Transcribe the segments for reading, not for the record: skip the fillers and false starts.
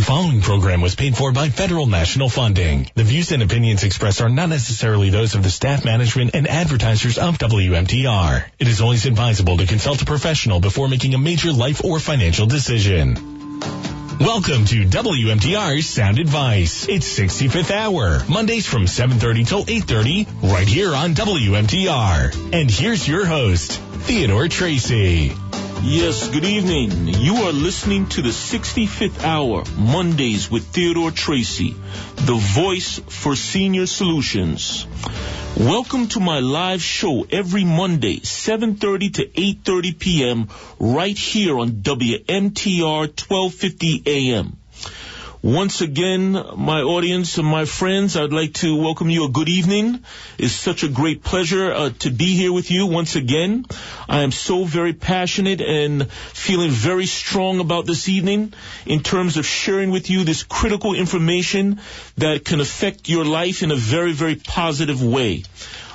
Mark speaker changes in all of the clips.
Speaker 1: following program was paid for by federal national funding. The views and opinions expressed are not necessarily those of the staff, management, and advertisers of WMTR. It is always advisable to consult a professional before making a major life or financial decision. Welcome to WMTR's Sound Advice. It's 65th hour, Mondays from 7:30 till 8:30, right here on WMTR. And here's your host, Theodore Tracey.
Speaker 2: Yes, good evening. You are listening to the 65th hour, Mondays with Theodore Tracey, the voice for senior solutions. Welcome to my live show every Monday, 7:30 to 8:30 p.m., right here on WMTR 1250 AM. Once again, my audience and my friends, I'd like to welcome you a good evening. It's such a great pleasure to be here with you once again. I am so very passionate and feeling very strong about this evening in terms of sharing with you this critical information that can affect your life in a very, very positive way.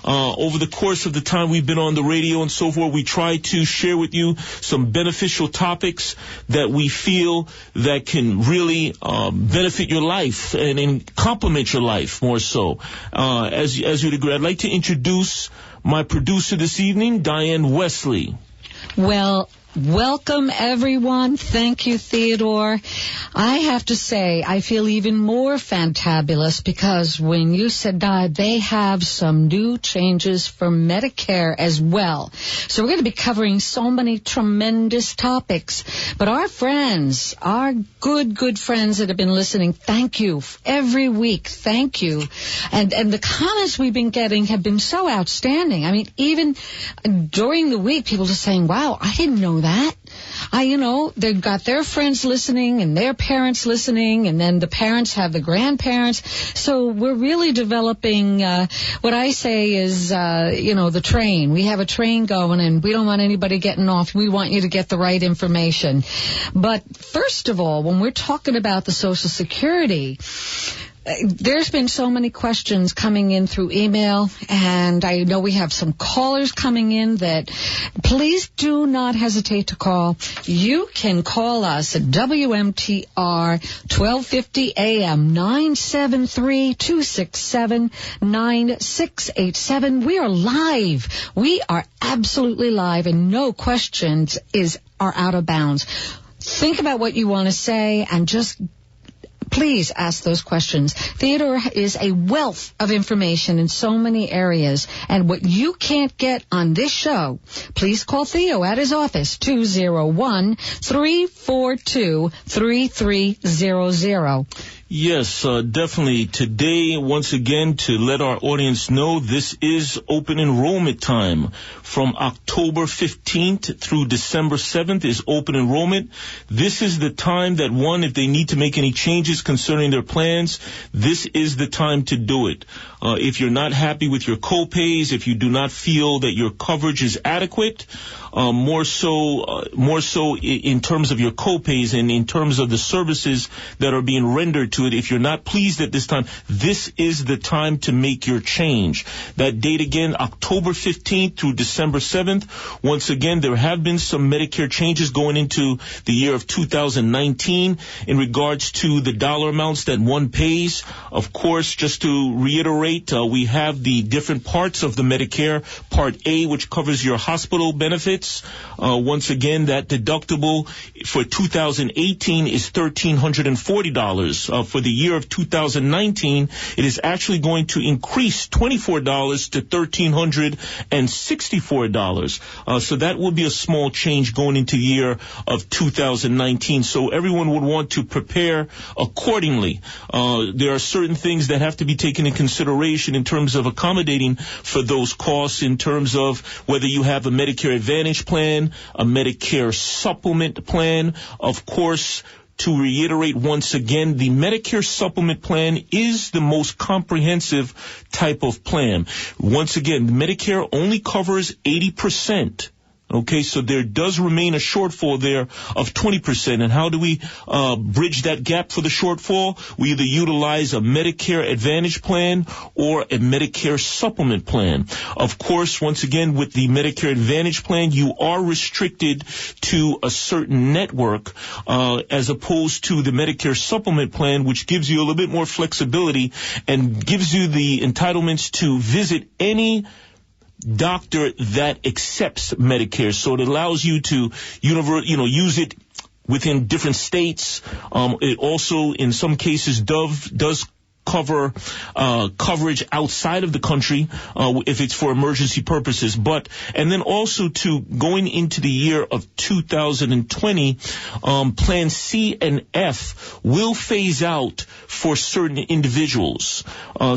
Speaker 2: Over the course of the time we've been on the radio and so forth, we try to share with you some beneficial topics that we feel that can really benefit your life and complement your life more so. As you'd agree, I'd like to introduce my producer this evening, Dianne Wesley.
Speaker 3: Well, welcome, everyone. Thank you, Theodore. I have to say, I feel even more fantabulous because when you said that, they have some new changes for Medicare as well. So we're going to be covering so many tremendous topics. But our friends, our good friends that have been listening, thank you. Every week, thank you. And the comments we've been getting have been so outstanding. I mean, even during the week, people are saying, wow, I didn't know that. They've got their friends listening and their parents listening, and then the parents have the grandparents. So we're really developing what I say is, the train. We have a train going, and we don't want anybody getting off. We want you to get the right information. But first of all, when we're talking about the Social Security, there's been so many questions coming in through email, and I know we have some callers coming in that please do not hesitate to call. You can call us at WMTR 1250 AM 973-267-9687. We are live. We are absolutely live, and no questions are out of bounds. Think about what you want to say and just please ask those questions. Theodore is a wealth of information in so many areas, and what you can't get on this show, please call Theo at his office, 201-342-3300.
Speaker 2: Yes, definitely. Today, once again, to let our audience know, this is open enrollment time. From October 15th through December 7th is open enrollment. This is the time that if they need to make any changes concerning their plans, this is the time to do it. If you're not happy with your co-pays, if you do not feel that your coverage is adequate, more so in terms of your co-pays and in terms of the services that are being rendered to it. If you're not pleased at this time, this is the time to make your change. That date again, October 15th through December 7th. Once again, there have been some Medicare changes going into the year of 2019 in regards to the dollar amounts that one pays. Of course, just to reiterate, we have the different parts of the Medicare. Part A, which covers your hospital benefits. Once again, that deductible for 2018 is $1,340. For the year of 2019, it is actually going to increase $24 to $1,364. So that will be a small change going into the year of 2019. So everyone would want to prepare accordingly. There are certain things that have to be taken into consideration in terms of accommodating for those costs, in terms of whether you have a Medicare Advantage plan, a Medicare supplement plan. Of course, to reiterate once again, the Medicare supplement plan is the most comprehensive type of plan. Once again, Medicare only covers 80%. Okay, so there does remain a shortfall there of 20%. And how do we bridge that gap for the shortfall? We either utilize a Medicare Advantage plan or a Medicare Supplement plan. Of course, once again, with the Medicare Advantage plan, you are restricted to a certain network as opposed to the Medicare Supplement plan, which gives you a little bit more flexibility and gives you the entitlements to visit any doctor that accepts Medicare. So it allows you to use it within different states. It also, in some cases, does cover coverage outside of the country if it's for emergency purposes. And then also to going into the year of 2020, Plan C and F will phase out for certain individuals.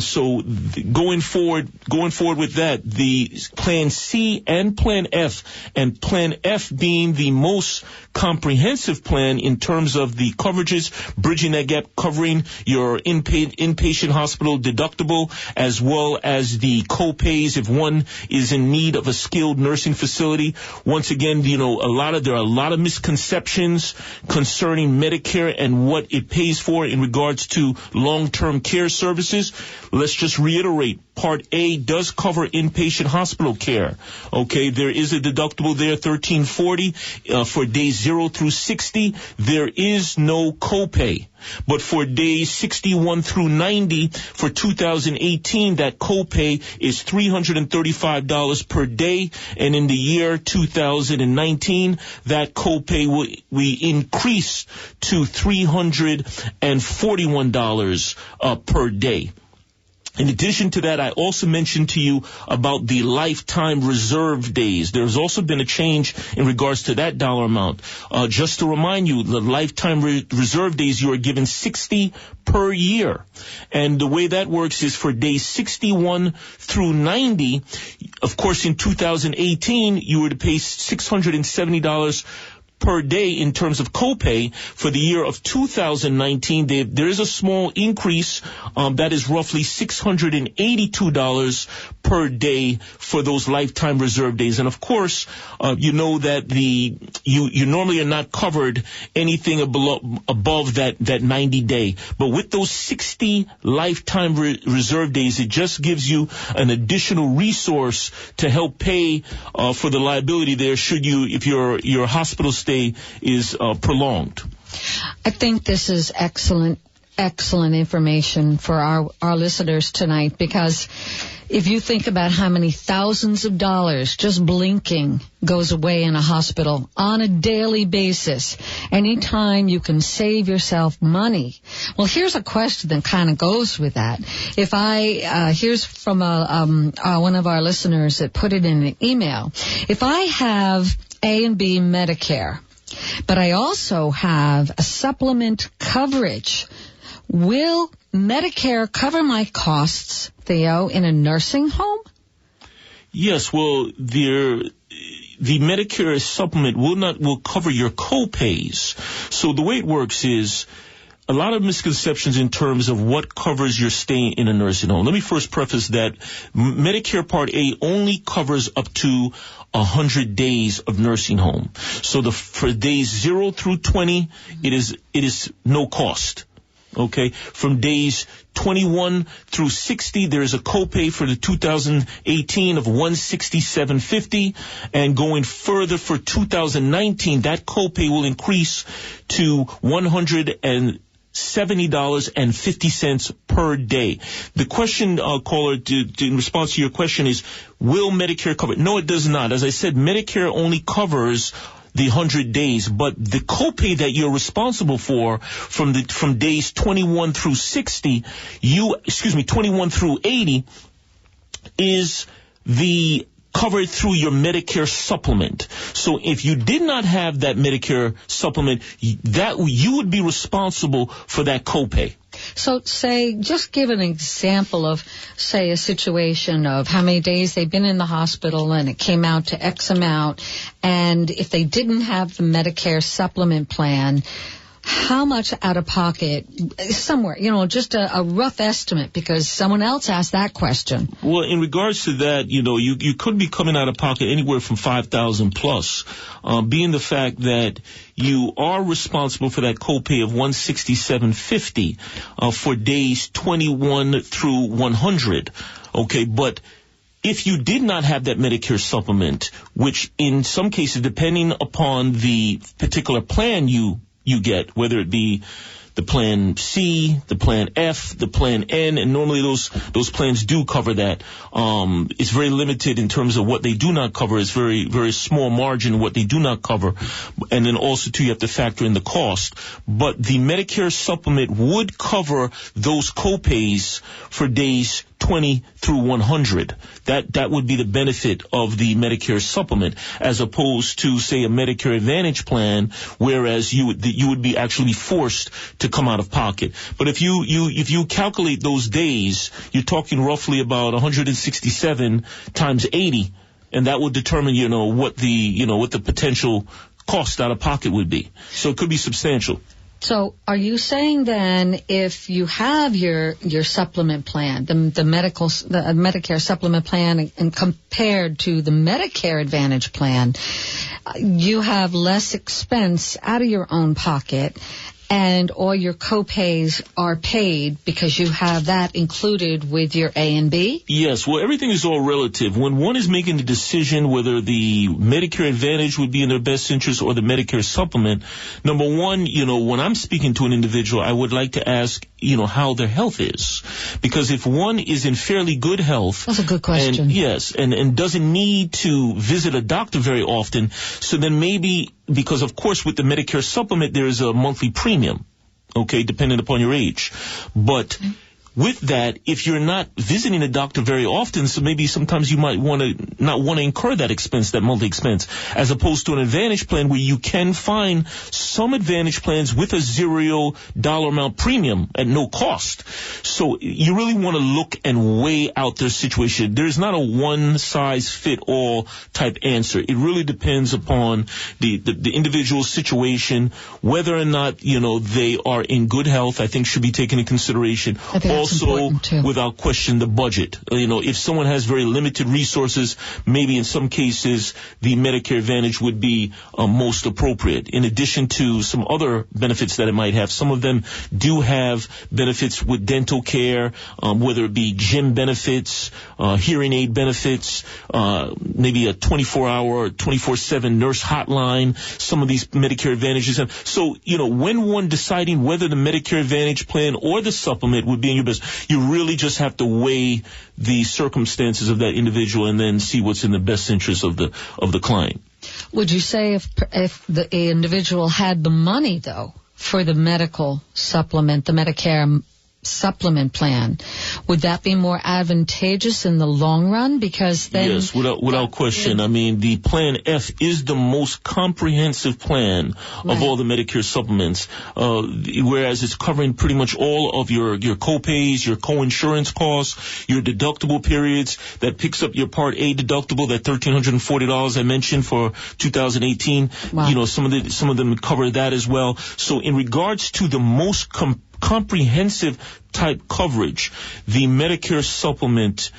Speaker 2: So going forward with that, the Plan C and Plan F, and Plan F being the most comprehensive plan in terms of the coverages, bridging that gap, covering your inpatient hospital deductible, as well as the co-pays if one is in need of a skilled nursing facility. Once again, there are a lot of misconceptions concerning Medicare and what it pays for in regards to long-term care services. Let's just reiterate. Part A does cover inpatient hospital care. Okay, there is a deductible there, $1,340 for days 0 through 60. There is no copay. But for days 61 through 90 for 2018, that copay is $335 per day. And in the year 2019, that copay we increase to $341 per day. In addition to that, I also mentioned to you about the lifetime reserve days. There's also been a change in regards to that dollar amount. Just to remind you, the lifetime reserve days, you are given 60 per year. And the way that works is for days 61 through 90, of course, in 2018, you were to pay $670 per day in terms of copay. For the year of 2019, there is a small increase that is roughly $682 per day for those lifetime reserve days. And of course, you know that you normally are not covered anything above that 90 day. But with those 60 lifetime reserve days, it just gives you an additional resource to help pay for the liability there if your hospital stay is prolonged.
Speaker 3: I think this is excellent information for our listeners tonight, because if you think about how many thousands of dollars just blinking goes away in a hospital on a daily basis, anytime you can save yourself money. Well, here's a question that kind of goes with that. Here's from one of our listeners that put it in an email. If I have A and B Medicare, but I also have a supplement coverage, will Medicare cover my costs, Theo, in a nursing home?
Speaker 2: Yes, well, the Medicare supplement will cover your co-pays. So the way it works is a lot of misconceptions in terms of what covers your stay in a nursing home. Let me first preface that Medicare Part A only covers up to 100 days of nursing home. So for days 0 through 20, it is no cost. Okay, from days 21 through 60, there is a copay for the 2018 of $167.50, and going further for 2019, that copay will increase to $170.50 per day. The question, caller, in response to your question is, will Medicare cover it? No, it does not. As I said, Medicare only covers the 100 days, but the copay that you're responsible for from days 21 through 21 through 80 is covered through your Medicare supplement. So if you did not have that Medicare supplement, that you would be responsible for that copay.
Speaker 3: So just give an example of, say, a situation of how many days they've been in the hospital and it came out to X amount. And if they didn't have the Medicare supplement plan, how much out of pocket, somewhere, just a rough estimate, because someone else asked that question.
Speaker 2: Well, in regards to that, you could be coming out of pocket anywhere from $5,000 plus, being the fact that you are responsible for that copay of $167.50 for days 21 through 100. Okay, but if you did not have that Medicare supplement, which in some cases, depending upon the particular plan you get, whether it be the plan C, the plan F, the plan N, and normally those plans do cover that. It's very limited in terms of what they do not cover. It's very, very small margin what they do not cover. And then also too, you have to factor in the cost. But the Medicare supplement would cover those copays for days 20 through 100. That would be the benefit of the Medicare supplement, as opposed to, say, a Medicare Advantage plan, whereas you would be actually forced to come out of pocket. But if you calculate those days, you're talking roughly about 167 times 80, and that would determine, what the potential cost out of pocket would be. So it could be substantial.
Speaker 3: So are you saying then, if you have your supplement plan, the Medicare supplement plan, and compared to the Medicare Advantage plan, you have less expense out of your own pocket, and all your copays are paid because you have that included with your A and B?
Speaker 2: Yes, well, everything is all relative. When one is making the decision whether the Medicare Advantage would be in their best interest or the Medicare supplement, number one, when I'm speaking to an individual, I would like to ask, how their health is. Because if one is in fairly good health...
Speaker 3: That's a good question.
Speaker 2: And doesn't need to visit a doctor very often, so then maybe, because of course with the Medicare supplement there is a monthly premium, okay, depending upon your age. But with that, if you're not visiting a doctor very often, so maybe sometimes you might not want to incur that expense, that monthly expense, as opposed to an Advantage plan where you can find some Advantage plans with a $0 amount premium at no cost. So you really want to look and weigh out their situation. There's not a one-size-fit-all type answer. It really depends upon the individual's situation, whether or not, they are in good health, I think should be taken into consideration. Also, without question, the budget. If someone has very limited resources, maybe in some cases the Medicare Advantage would be most appropriate. In addition to some other benefits that it might have, some of them do have benefits with dental care, whether it be gym benefits, hearing aid benefits, maybe a 24-hour or 24/7 nurse hotline. Some of these Medicare Advantages have. So, when one deciding whether the Medicare Advantage plan or the supplement would be in your best, you really just have to weigh the circumstances of that individual and then see what's in the best interest of the client.
Speaker 3: Would you say if the individual had the money, though, for the medical supplement, the Medicare supplement plan, would that be more advantageous in the long run? Because then...
Speaker 2: Yes, without question. I mean, the Plan F is the most comprehensive plan of all the Medicare supplements, whereas it's covering pretty much all of your copays, your co-insurance costs, your deductible periods. That picks up your Part A deductible, that $1,340 I mentioned for 2018.
Speaker 3: Wow.
Speaker 2: Some of them cover that as well. So in regards to the most comprehensive type coverage, the Medicare supplement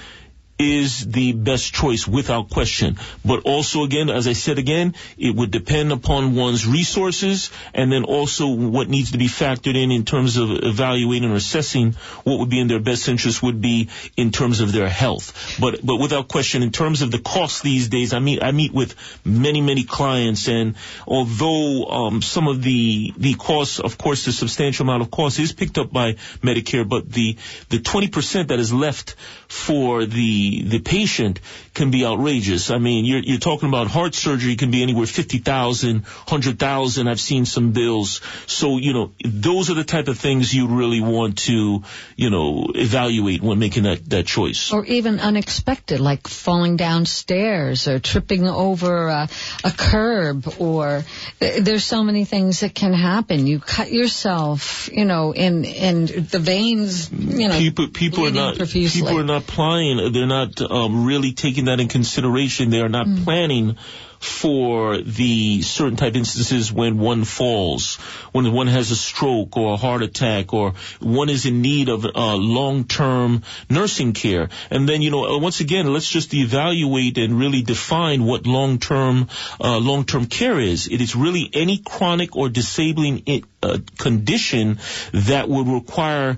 Speaker 2: is the best choice without question. But also, again, as I said again, it would depend upon one's resources and then also what needs to be factored in terms of evaluating or assessing what would be in their best interest would be in terms of their health. But without question, in terms of the cost these days, I meet with many clients, and although some of the costs, of course, the substantial amount of cost is picked up by Medicare, but the 20% that is left for the patient can be outrageous. I mean, you're talking about heart surgery can be anywhere $50,000, $100,000. I've seen some bills. So, those are the type of things you really want to, evaluate when making that choice.
Speaker 3: Or even unexpected, like falling downstairs or tripping over a curb, or there's so many things that can happen. You cut yourself, in the veins,
Speaker 2: People are not applying. They're not really taking that in consideration. They are not planning for the certain type instances when one falls, when one has a stroke or a heart attack, or one is in need of long-term nursing care. And then, once again, let's just evaluate and really define what long-term care is. It is really any chronic or disabling condition that would require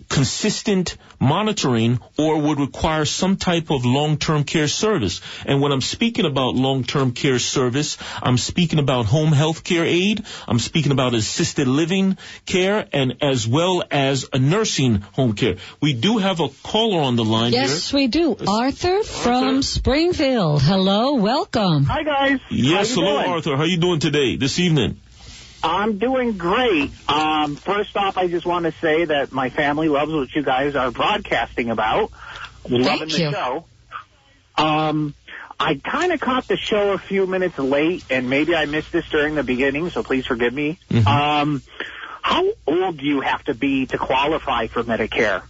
Speaker 2: consistent monitoring or would require some type of long-term care service. And when I'm speaking about long-term care service, I'm speaking about home health care aid, I'm speaking about assisted living care, and as well as a nursing home care. We do have a caller on the line here.
Speaker 3: Yes, we do. Arthur from Springfield. Hello, welcome.
Speaker 4: Hi, guys.
Speaker 2: Yes, hello,
Speaker 4: doing?
Speaker 2: Arthur. How are you doing today, this evening?
Speaker 4: I'm doing great. First off, I just want to say that my family loves what you guys are broadcasting about. Loving the show. I kind of caught the show a few minutes late, and maybe I missed this during the beginning, so please forgive me.
Speaker 2: Mm-hmm.
Speaker 4: How old do you have to be to qualify for Medicare?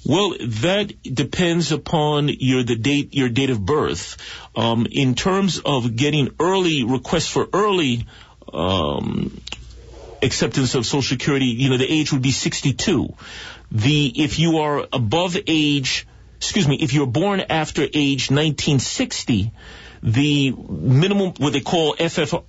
Speaker 2: Well, that depends upon your date of birth. In terms of getting requests for early acceptance of Social Security, the age would be 62. If you are if you're born after age 1960, the minimum, what they call FRA,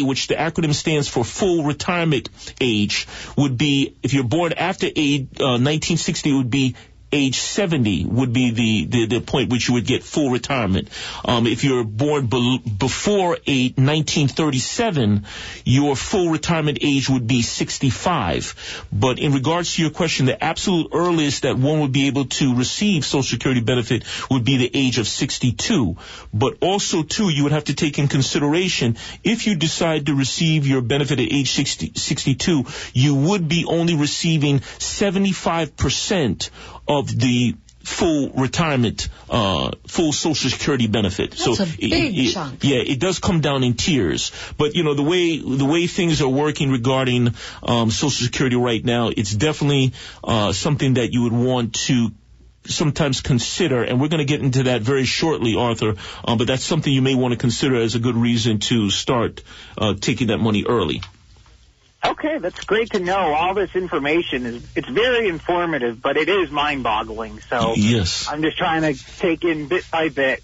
Speaker 2: which the acronym stands for full retirement age, would be, if you're born after age 1960, it would be age 70 would be the point which you would get full retirement. If you're born before 1937, your full retirement age would be 65. But in regards to your question, the absolute earliest that one would be able to receive Social Security benefit would be the age of 62. But also, too, you would have to take in consideration, if you decide to receive your benefit at age 62, you would be only receiving 75% of the full retirement, full Social Security benefit.
Speaker 3: That's a big chunk.
Speaker 2: Yeah, it does come down in tiers. But, the way things are working regarding Social Security right now, it's definitely something that you would want to sometimes consider, and we're going to get into that very shortly, Arthur, but that's something you may want to consider as a good reason to start taking that money early.
Speaker 4: Okay, that's great to know. All this information it's very informative, but it is mind-boggling. So
Speaker 2: yes,
Speaker 4: I'm just trying to take in bit by bit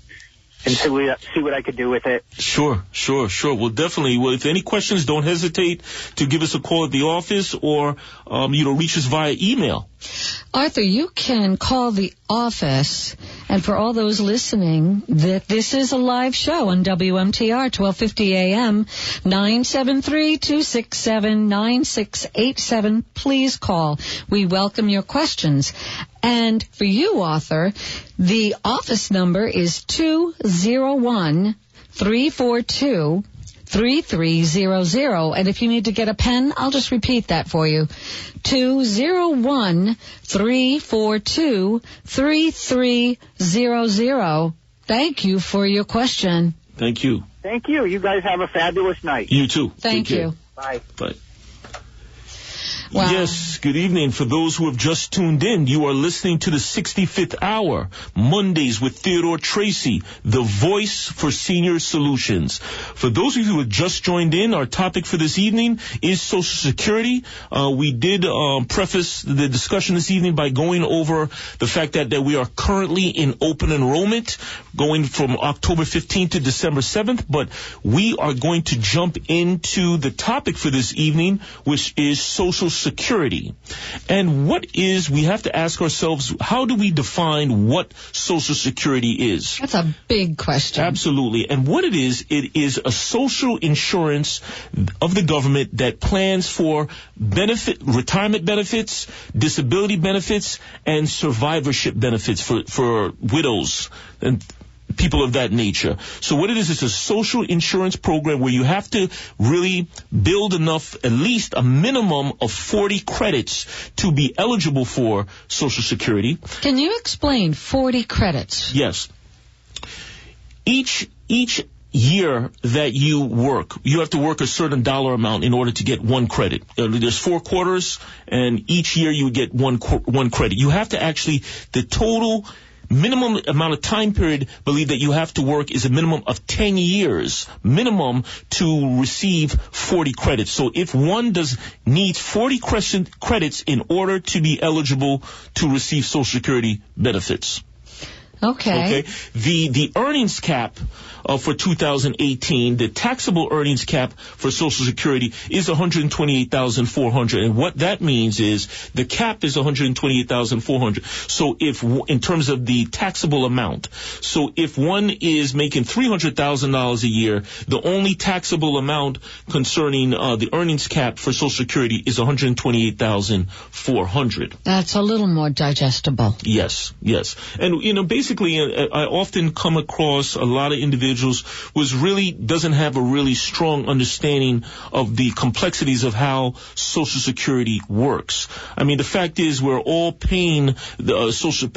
Speaker 4: and see what I could do with it.
Speaker 2: Sure. Well, definitely. Well, if any questions, don't hesitate to give us a call at the office or, reach us via email.
Speaker 3: Arthur, you can call the office, and for all those listening, that this is a live show on WMTR, 1250 AM, 973-267-9687. Please call. We welcome your questions. And for you, Arthur, the office number is 201-342-3300. And if you need to get a pen, I'll just repeat that for you. 201-342-3300. Thank you for your question.
Speaker 2: Thank you.
Speaker 4: Thank you. You guys have a fabulous night.
Speaker 2: You too.
Speaker 3: Thank you.
Speaker 4: Bye.
Speaker 2: Bye.
Speaker 3: Wow.
Speaker 2: Yes, good evening. For those who have just tuned in, you are listening to the 65th Hour, Mondays with Theodore Tracey, the voice for senior solutions. For those of you who have just joined in, our topic for this evening is Social Security. We did preface the discussion this evening by going over the fact that we are currently in open enrollment, going from October 15th to December 7th, but we are going to jump into the topic for this evening, which is Social Security. And we have to ask ourselves, how do we define what Social Security is?
Speaker 3: That's a big question.
Speaker 2: Absolutely. And what it is a social insurance of the government that plans for retirement benefits, disability benefits, and survivorship benefits for widows and people of that nature. So what it is a social insurance program where you have to really build enough, at least a minimum of 40 credits to be eligible for Social Security.
Speaker 3: Can you explain 40 credits?
Speaker 2: Yes. Each year that you work, you have to work a certain dollar amount in order to get one credit. There's 4 quarters, and each year you get one credit. You have to actually, the total minimum amount of time period believe that you have to work is a minimum of 10 years minimum to receive 40 credits. So if one needs 40 credits in order to be eligible to receive Social Security benefits.
Speaker 3: Okay.
Speaker 2: The earnings cap for 2018, the taxable earnings cap for Social Security is $128,400, and what that means is the cap is $128,400. So if in terms of the taxable amount, so if one is making $300,000 a year, the only taxable amount concerning the earnings cap for Social Security is $128,400.
Speaker 3: That's a little more digestible.
Speaker 2: Yes. And, basically, I often come across a lot of individuals who doesn't have a really strong understanding of the complexities of how Social Security works. I mean, the fact is we're all paying for Social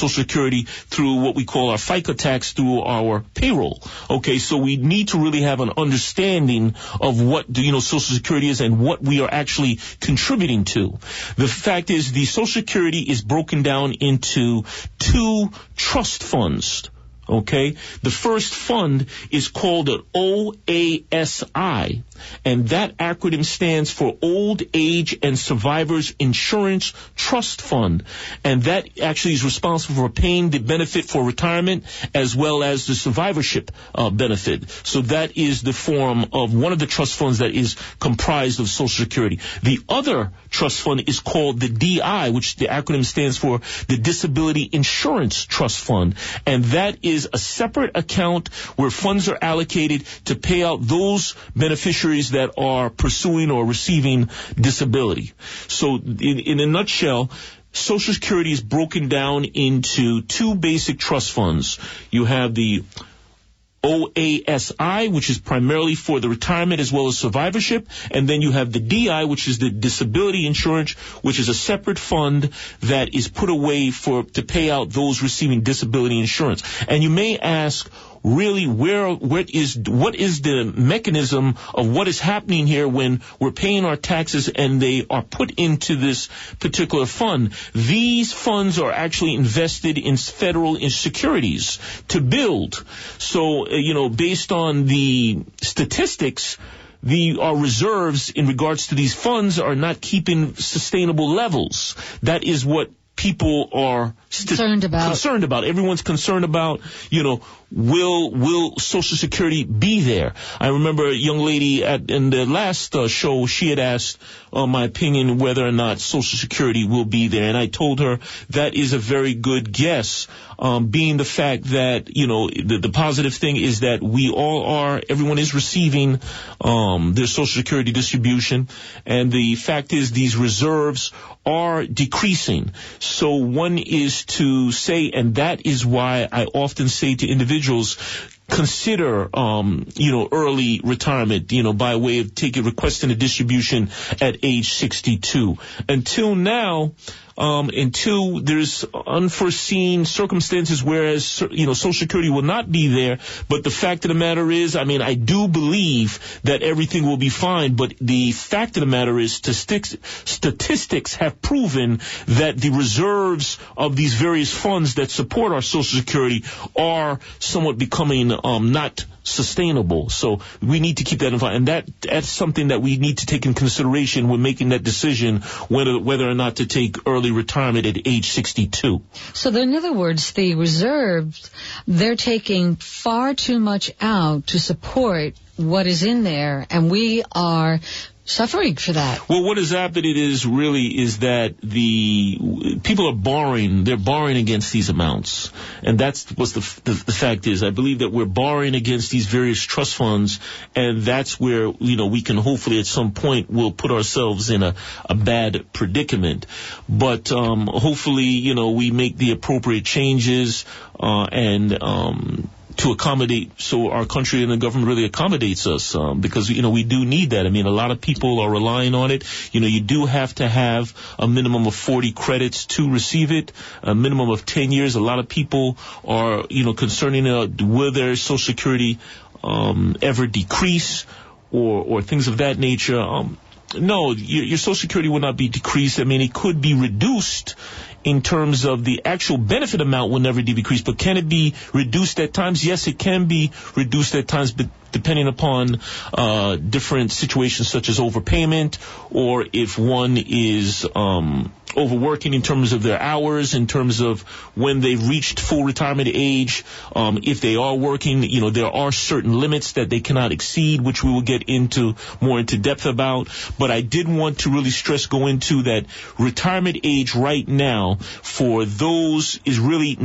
Speaker 2: Security through what we call our FICA tax through our payroll. Okay, so we need to really have an understanding of what Social Security is and what we are actually contributing to. The fact is the Social Security is broken down into two trust funds. Okay, the first fund is called an OASI, and that acronym stands for Old Age and Survivors Insurance Trust Fund, and that actually is responsible for paying the benefit for retirement as well as the survivorship benefit. So that is the form of one of the trust funds that is comprised of Social Security. The other trust fund is called the DI, which the acronym stands for the Disability Insurance Trust Fund, and that is a separate account where funds are allocated to pay out those beneficiaries that are pursuing or receiving disability. So in a nutshell, Social Security is broken down into two basic trust funds. You have the OASI, which is primarily for the retirement as well as survivorship, and then you have the DI, which is the disability insurance, which is a separate fund that is put away to pay out those receiving disability insurance. And you may ask, really, what is the mechanism of what is happening here when we're paying our taxes and they are put into this particular fund? These funds are actually invested in federal securities to build. So, based on the statistics, our reserves in regards to these funds are not keeping sustainable levels. That is what people are concerned about. Everyone's concerned about, will Social Security be there? I remember a young lady in the last show, she had asked my opinion whether or not Social Security will be there, and I told her that is a very good guess, being the fact that, the positive thing is that everyone is receiving their Social Security distribution, and the fact is these reserves are decreasing. So one is to say, and that is why I often say to individuals, consider, early retirement, by way of requesting a distribution at age 62. Until now, until there's unforeseen circumstances, whereas, Social Security will not be there. But the fact of the matter is, I do believe that everything will be fine. But the fact of the matter is, statistics have proven that the reserves of these various funds that support our Social Security are somewhat becoming not sustainable. So we need to keep that in mind, and that's something that we need to take in consideration when making that decision whether or not to take early retirement at age 62.
Speaker 3: So in other words, the reserves, they're taking far too much out to support what is in there, and we are suffering for that.
Speaker 2: Well, what has happened is that the people are borrowing. They're borrowing against these amounts, and that's what the fact is. I believe that we're borrowing against these various trust funds, and that's where we can hopefully at some point we'll put ourselves in a bad predicament. But hopefully we make the appropriate changes and to accommodate, so our country and the government really accommodates us, because, we do need that. A lot of people are relying on it. You do have to have a minimum of 40 credits to receive it, a minimum of 10 years. A lot of people are, concerning will their Social Security ever decrease or things of that nature. No, your Social Security will not be decreased. I mean, it could be reduced in terms of the actual benefit amount will never decrease, but can it be reduced at times? Yes, it can be reduced at times, but depending upon different situations such as overpayment, or if one is overworking in terms of their hours, in terms of when they've reached full retirement age, if they are working, there are certain limits that they cannot exceed, which we will get more into depth about. But I did want to really stress, go into that retirement age right now for those is really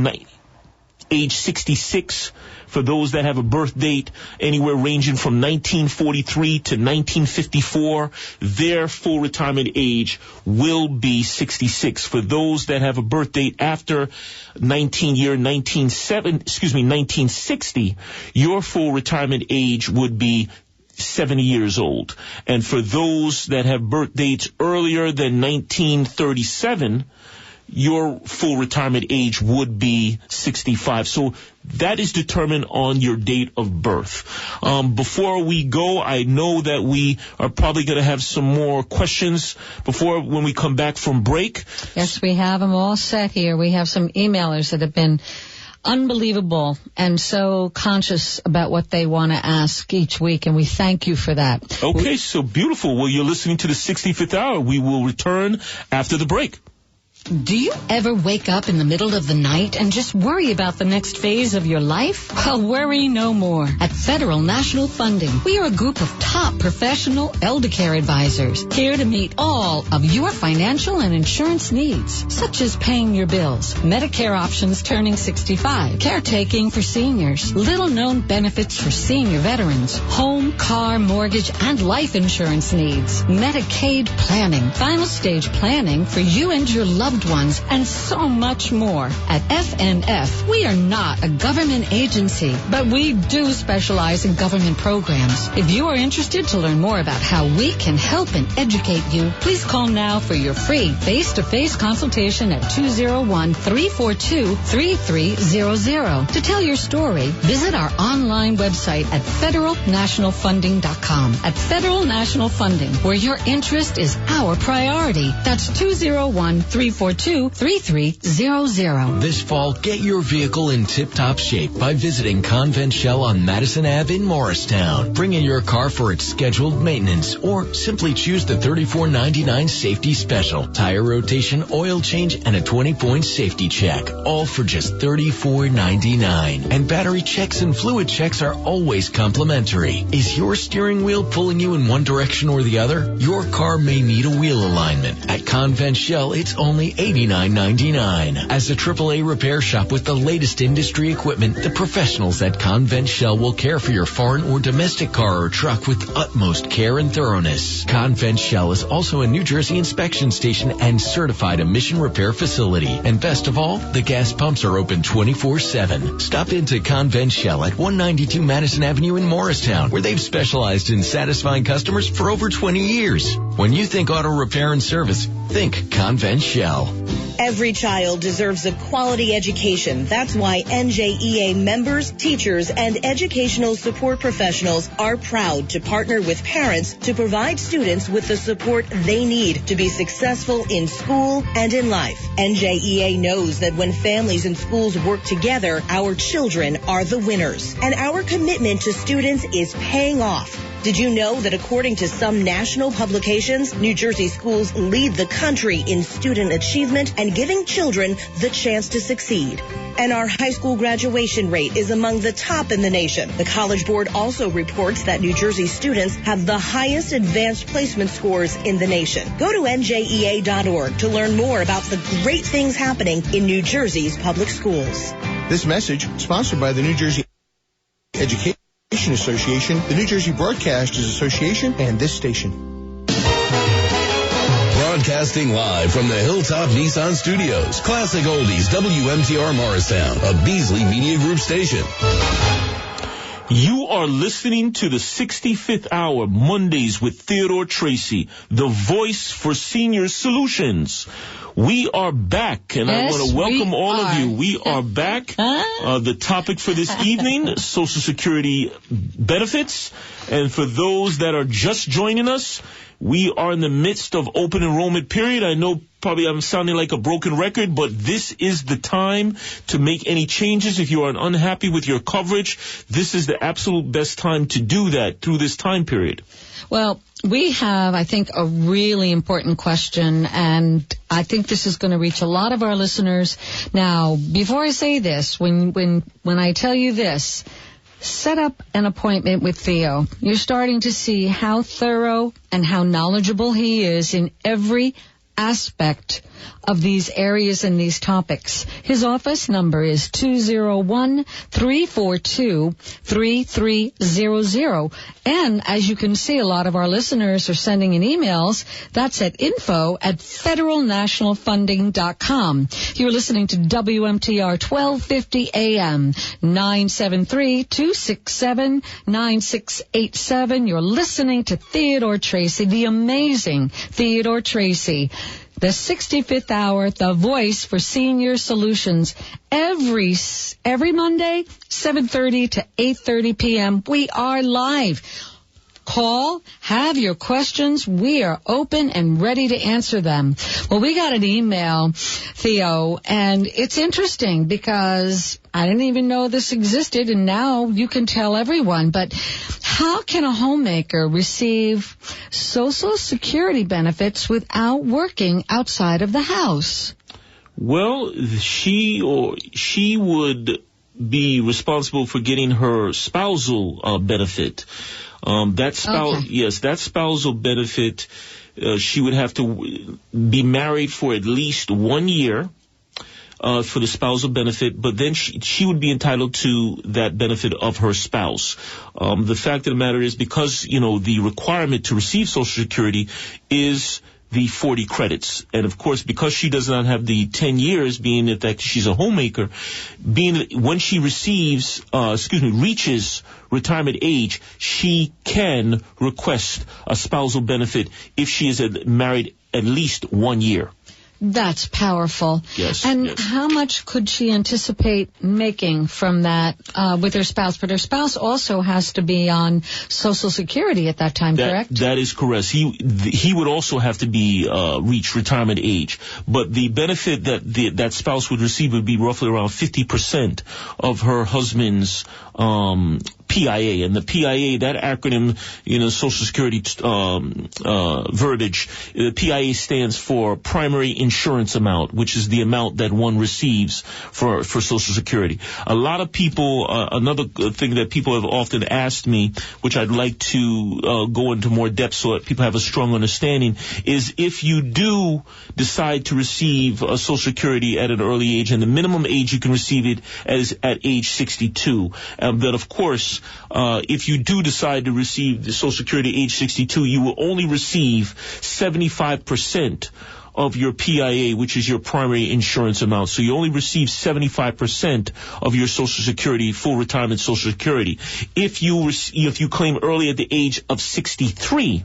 Speaker 2: age 66. For those that have a birth date anywhere ranging from 1943 to 1954, their full retirement age will be 66. For those that have a birth date after 1960, your full retirement age would be 70 years old. And for those that have birth dates earlier than 1937, your full retirement age would be 65. So that is determined on your date of birth. Before we go, I know that we are probably going to have some more questions when we come back from break.
Speaker 3: Yes, we have them all set here. We have some emailers that have been unbelievable and so conscious about what they want to ask each week, and we thank you for that.
Speaker 2: Okay, so beautiful. Well, you're listening to the 65th Hour. We will return after the break.
Speaker 3: Do you ever wake up in the middle of the night and just worry about the next phase of your life? Well, worry no more. At Federal National Funding, we are a group of top professional elder care advisors here to meet all of your financial and insurance needs, such as paying your bills, Medicare options turning 65, caretaking for seniors, little-known benefits for senior veterans, home, car, mortgage, and life insurance needs, Medicaid planning, final stage planning for you and your loved ones, and so much more. At FNF, we are not a government agency, but we do specialize in government programs. If you are interested to learn more about how we can help and educate you, please call now for your free face-to-face consultation at 201-342-3300. To tell your story, visit our online website at federalnationalfunding.com. At Federal National Funding, where your interest is our priority. That's 201-342-3300.
Speaker 5: This fall, get your vehicle in tip-top shape by visiting Convent Shell on Madison Ave in Morristown. Bring in your car for its scheduled maintenance, or simply choose the $34.99 safety special, tire rotation, oil change, and a 20-point safety check, all for just $34.99. And battery checks and fluid checks are always complimentary. Is your steering wheel pulling you in one direction or the other? Your car may need a wheel alignment. At Convent Shell, it's only $89.99. As a AAA repair shop with the latest industry equipment, the professionals at Convent Shell will care for your foreign or domestic car or truck with utmost care and thoroughness. Convent Shell is also a New Jersey inspection station and certified emission repair facility. And best of all, the gas pumps are open 24/7. Stop into Convent Shell at 192 Madison Avenue in Morristown, where they've specialized in satisfying customers for over 20 years. When you think auto repair and service, think Convent Shell.
Speaker 6: Every child deserves a quality education. That's why NJEA members, teachers, and educational support professionals are proud to partner with parents to provide students with the support they need to be successful in school and in life. NJEA knows that when families and schools work together, our children are the winners. And our commitment to students is paying off. Did you know that according to some national publications, New Jersey schools lead the country in student achievement and giving children the chance to succeed? And our high school graduation rate is among the top in the nation. The College Board also reports that New Jersey students have the highest advanced placement scores in the nation. Go to njea.org to learn more about the great things happening in New Jersey's public schools.
Speaker 7: This message sponsored by the New Jersey Education Association, the New Jersey Broadcasters Association, and this station.
Speaker 8: Broadcasting live from the Hilltop Nissan Studios. Classic Oldies, WMTR Morristown, a Beasley Media Group station.
Speaker 2: You are listening to the 65th Hour, Mondays with Theodore Tracey, the voice for senior solutions. We are back, and
Speaker 3: yes,
Speaker 2: I want to welcome all of you. We are back. The topic for this evening, Social Security benefits. And for those that are just joining us, We are in the midst of open enrollment period. I know probably I'm sounding like a broken record, but this is the time to make any changes. If you are unhappy with your coverage, this is the absolute best time to do that through this time period.
Speaker 3: Well, we have, I think, a really important question, and I think this is going to reach a lot of our listeners. Now, before I say this, when I tell you this, set up an appointment with Theo. You're starting to see how thorough and how knowledgeable he is in every aspect of these areas and these topics. His office number is 201-342-3300. And as you can see, a lot of our listeners are sending in emails. That's at info@federalnationalfunding.com. You're listening to WMTR 1250 AM, 973-267-9687. You're listening to Theodore Tracey, the amazing Theodore Tracey. The 65th hour, the voice for senior solutions. Every Monday, 7:30 to 8:30 p.m. We are live. Call, have your questions. We are open and ready to answer them. Well, we got an email, Theo, and it's interesting because I didn't even know this existed, and now you can tell everyone. But how can a homemaker receive Social Security benefits without working outside of the house?
Speaker 2: Well, she would be responsible for getting her spousal benefit. That spousal benefit, she would have to be married for at least 1 year for the spousal benefit, but then she would be entitled to that benefit of her spouse. The fact of the matter is, because, the requirement to receive Social Security is the 40 credits. And of course, because she does not have the 10 years, being that she's a homemaker, when she reaches retirement age, she can request a spousal benefit if she is married at least 1 year.
Speaker 3: That's powerful.
Speaker 2: Yes.
Speaker 3: And
Speaker 2: yes.
Speaker 3: How much could she anticipate making from that with her spouse? But her spouse also has to be on Social Security at that time, correct?
Speaker 2: That is correct. He would also have to be reach retirement age. But the benefit that spouse would receive would be roughly around 50% of her husband's PIA. And the PIA, that acronym, Social Security verbiage, the PIA stands for Primary Insurance Amount, which is the amount that one receives for Social Security. A lot of people, another thing that people have often asked me, which I'd like to go into more depth so that people have a strong understanding, is if you do decide to receive Social Security at an early age, and the minimum age you can receive it is at age 62. But of course, if you do decide to receive the Social Security age 62, you will only receive 75% of your PIA, which is your primary insurance amount. So you only receive 75% of your Social Security, full retirement Social Security. If you claim early at the age of 63,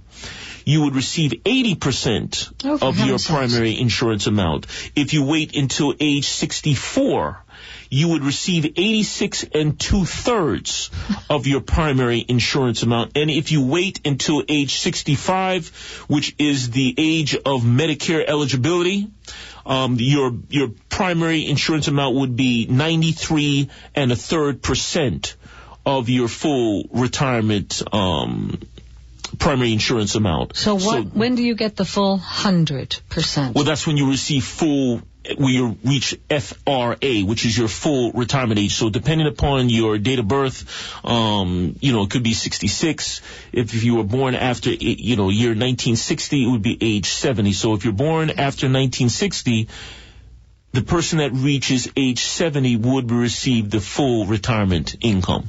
Speaker 2: you would receive 80% of your primary insurance amount. If you wait until age 64, you would receive 86 2/3 of your primary insurance amount. And if you wait until age 65, which is the age of Medicare eligibility, your primary insurance amount would be 93 1/3% of your full retirement primary insurance amount.
Speaker 3: So when do you get the full 100%?
Speaker 2: Well, that's when you receive when you reach FRA, which is your full retirement age. So depending upon your date of birth, it could be 66. If you were born after, year 1960, it would be age 70. So if you're born after 1960, the person that reaches age 70 would receive the full retirement income.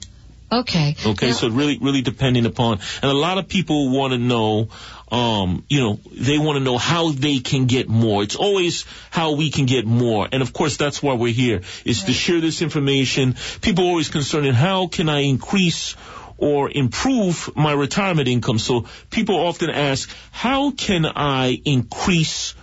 Speaker 3: Okay.
Speaker 2: Okay, now, so really depending upon, and a lot of people want to know, they want to know how they can get more. It's always how we can get more. And of course, that's why we're here, is to share this information. People are always concerned in how can I increase or improve my retirement income. So people often ask, how can I increase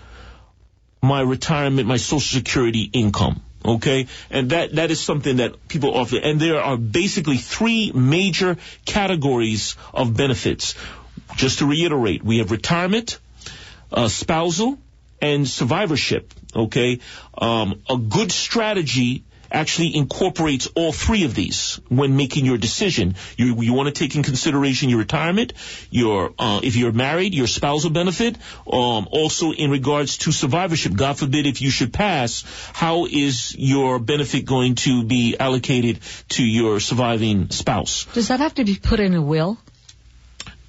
Speaker 2: my retirement, my Social Security income? Okay, and that is something that people often, and there are basically three major categories of benefits. just to reiterate, we have retirement, spousal, and survivorship, okay? A good strategy actually incorporates all three of these when making your decision. You want to take in consideration your retirement, if you're married, your spousal benefit, also in regards to survivorship. God forbid if you should pass, how is your benefit going to be allocated to your surviving spouse?
Speaker 3: Does that have to be put in a will?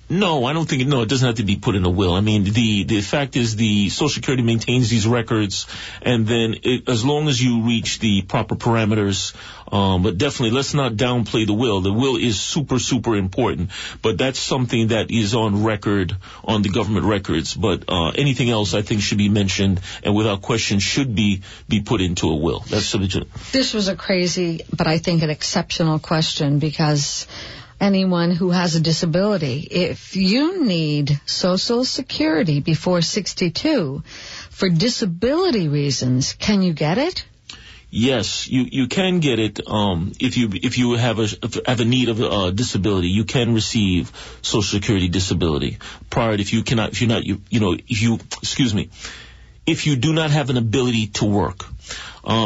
Speaker 2: No, I don't think it doesn't have to be put in a will. I mean, the fact is the Social Security maintains these records, and then as long as you reach the proper parameters, but definitely let's not downplay the will. The will is super, super important, but that's something that is on record, on the government records. But anything else I think should be mentioned and without question should be put into a will. That's something.
Speaker 3: This was a crazy, but I think an exceptional question, because anyone who has a disability, if you need Social Security before 62 for disability reasons, can you get it?
Speaker 2: Yes, you can get it. If you have a need of disability, you can receive Social Security disability. If you do not have an ability to work.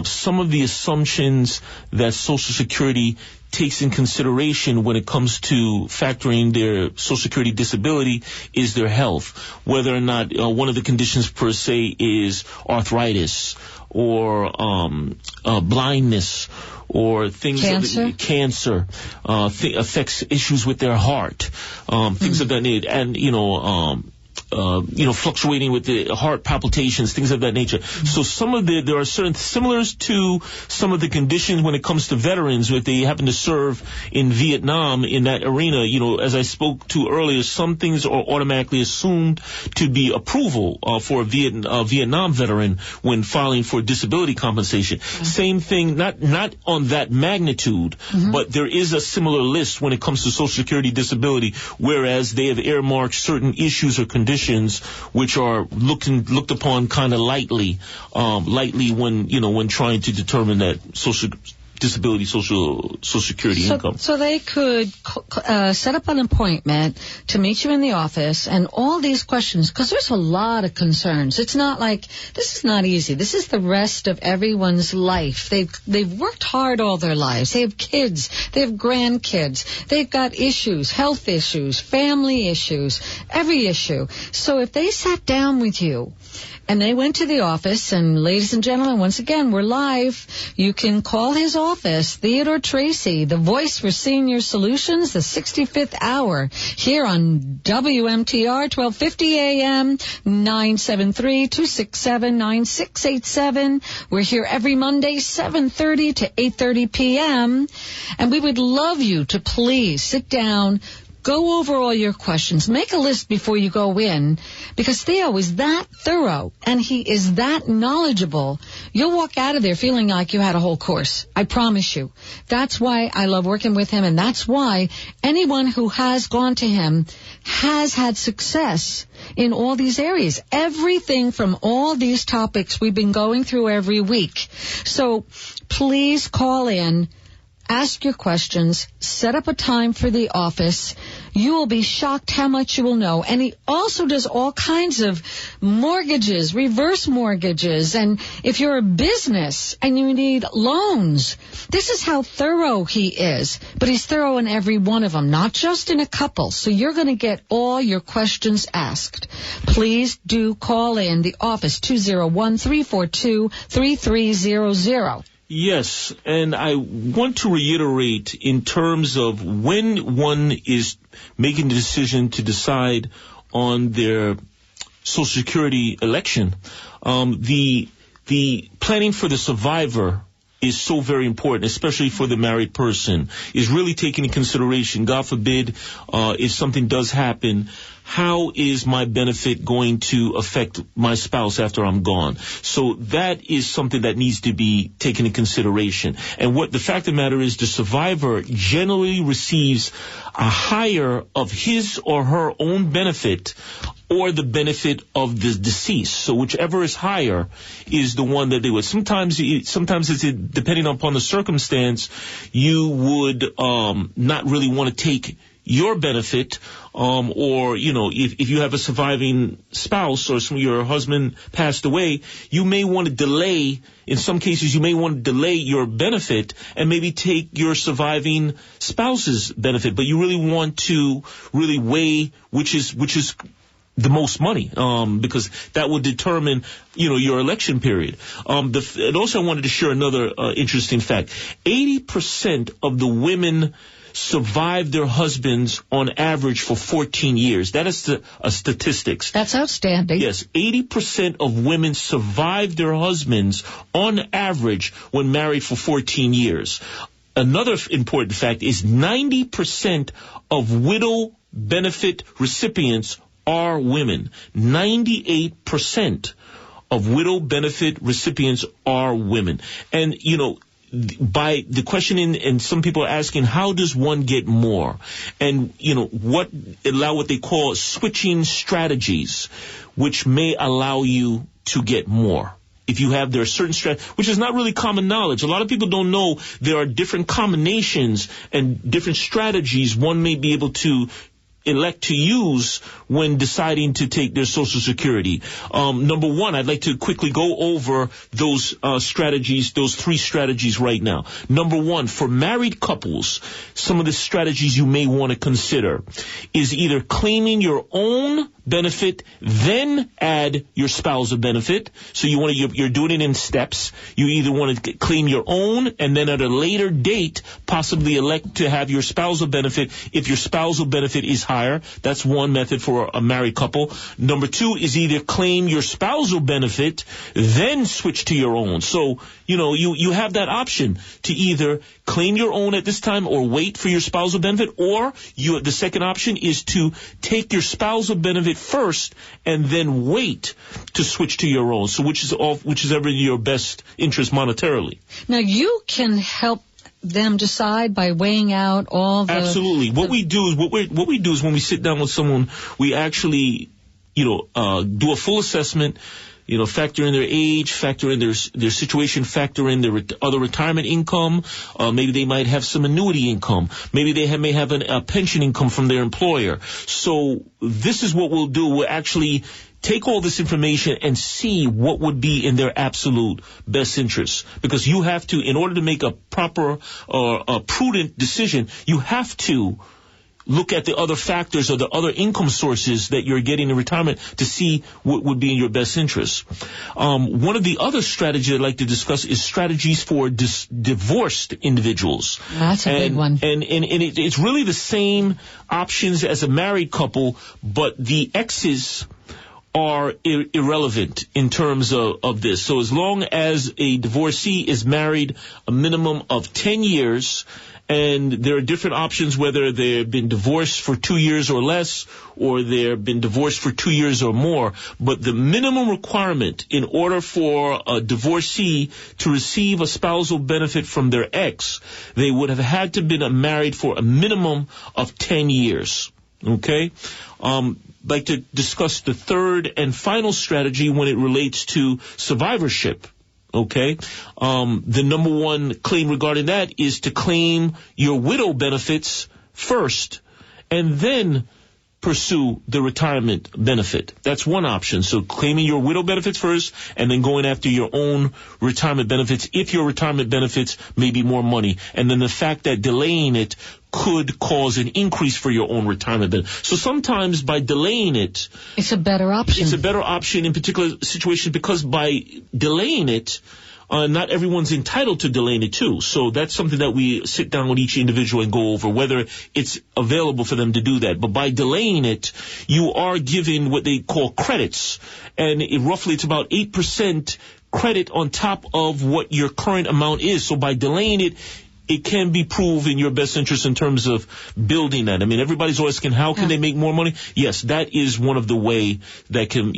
Speaker 2: Some of the assumptions that Social Security takes in consideration when it comes to factoring their Social Security disability is their health, whether or not one of the conditions per se is arthritis or blindness or things cancer affects issues with their heart, things of that nature, and fluctuating with the heart palpitations, things of that nature. So there are certain similars to some of the conditions when it comes to veterans, if they happen to serve in Vietnam in that arena. As I spoke to earlier, some things are automatically assumed to be approval for a Vietnam veteran when filing for disability compensation. Same thing, not on that magnitude, but there is a similar list when it comes to Social Security disability, whereas they have earmarked certain issues or conditions which are looked upon kind of lightly when trying to determine that Social Security income. So they could
Speaker 3: set up an appointment to meet you in the office, and all these questions, because there's a lot of concerns. It's not like, this is not easy. This is the rest of everyone's life. They've worked hard all their lives. They have kids. They have grandkids. They've got issues, health issues, family issues, every issue. So if they sat down with you and they went to the office, and ladies and gentlemen, once again, we're live. You can call his office, Theodore Tracey, the voice for senior solutions, the 65th hour, here on WMTR, 1250 AM, 973-267-9687. We're here every Monday, 7:30 to 8:30 p.m. And we would love you to please sit down, go over all your questions. Make a list before you go in, because Theo is that thorough and he is that knowledgeable. You'll walk out of there feeling like you had a whole course. I promise you. That's why I love working with him, and that's why anyone who has gone to him has had success in all these areas. Everything from all these topics we've been going through every week. So please call in. Ask your questions, set up a time for the office. You will be shocked how much you will know. And he also does all kinds of mortgages, reverse mortgages, and if you're a business and you need loans, this is how thorough he is. But he's thorough in every one of them, not just in a couple. So you're going to get all your questions asked. Please do call in the office, 201-342-3300.
Speaker 2: Yes, and I want to reiterate in terms of when one is making the decision to decide on their Social Security election, the planning for the survivor is so very important, especially for the married person, is really taking into consideration, God forbid, if something does happen, how is my benefit going to affect my spouse after I'm gone? So that is something that needs to be taken into consideration. And what the fact of the matter is, the survivor generally receives a higher of his or her own benefit or the benefit of the deceased. So whichever is higher is the one that they would. Sometimes it's depending upon the circumstance, you would not really want to take your benefit, or, if you have a surviving spouse or your husband passed away, you may want to delay, in some cases, you may want to delay your benefit and maybe take your surviving spouse's benefit, but you really want to really weigh which is the most money, because that will determine, your election period. And also I wanted to share another interesting fact. 80% of the women survived their husbands on average for 14 years. That is statistics.
Speaker 3: That's outstanding.
Speaker 2: Yes, 80% of women survived their husbands on average when married for 14 years. Another important fact is 90% of widow benefit recipients are women. 98% of widow benefit recipients are women. And, by the question, and some people are asking, how does one get more? And, what they call switching strategies, which may allow you to get more. If you have, there are certain strategies, which is not really common knowledge. A lot of people don't know there are different combinations and different strategies one may be able to elect to use when deciding to take their Social Security. Number one, I'd like to quickly go over those strategies, those three strategies right now. Number one, for married couples, some of the strategies you may want to consider is either claiming your own benefit, then add your spousal benefit. So you're doing it in steps. You either want to claim your own and then at a later date possibly elect to have your spousal benefit if your spousal benefit is higher. That's one method for a married couple. Number two is either claim your spousal benefit, then switch to your own. So, you have that option to either claim your own at this time or wait for your spousal benefit, or the second option is to take your spousal benefit first and then wait to switch to your own. So which is ever in your best interest monetarily.
Speaker 3: Now you can help them decide by weighing out all the...
Speaker 2: Absolutely. What we do is when we sit down with someone, we actually, do a full assessment, factor in their age, factor in their situation, factor in their other retirement income. Maybe they might have some annuity income. Maybe they may have a pension income from their employer. So this is what we'll do. We'll actually take all this information and see what would be in their absolute best interest. Because you have to, in order to make a proper or a prudent decision, you have to look at the other factors or the other income sources that you're getting in retirement to see what would be in your best interest. One of the other strategies I'd like to discuss is strategies for divorced individuals.
Speaker 3: That's a big one.
Speaker 2: And it's really the same options as a married couple, but the exes are irrelevant in terms of this. So as long as a divorcee is married a minimum of 10 years, and there are different options, whether they've been divorced for 2 years or less, or they've been divorced for 2 years or more. But the minimum requirement in order for a divorcee to receive a spousal benefit from their ex, they would have had to have been married for a minimum of 10 years. Okay? Like to discuss the third and final strategy when it relates to survivorship. Okay. The number one claim regarding that is to claim your widow benefits first and then pursue the retirement benefit. That's one option. So claiming your widow benefits first and then going after your own retirement benefits if your retirement benefits may be more money. And then the fact that delaying it could cause an increase for your own retirement benefit. So sometimes by delaying it,
Speaker 3: it's a better option.
Speaker 2: It's a better option in particular situations because by delaying it, not everyone's entitled to delaying it too. So that's something that we sit down with each individual and go over whether it's available for them to do that. But by delaying it, you are given what they call credits. And roughly it's about 8% credit on top of what your current amount is. So by delaying it, it can be proved in your best interest in terms of building that. I mean, everybody's always asking, how can they make more money? Yes, that is one of the way that can,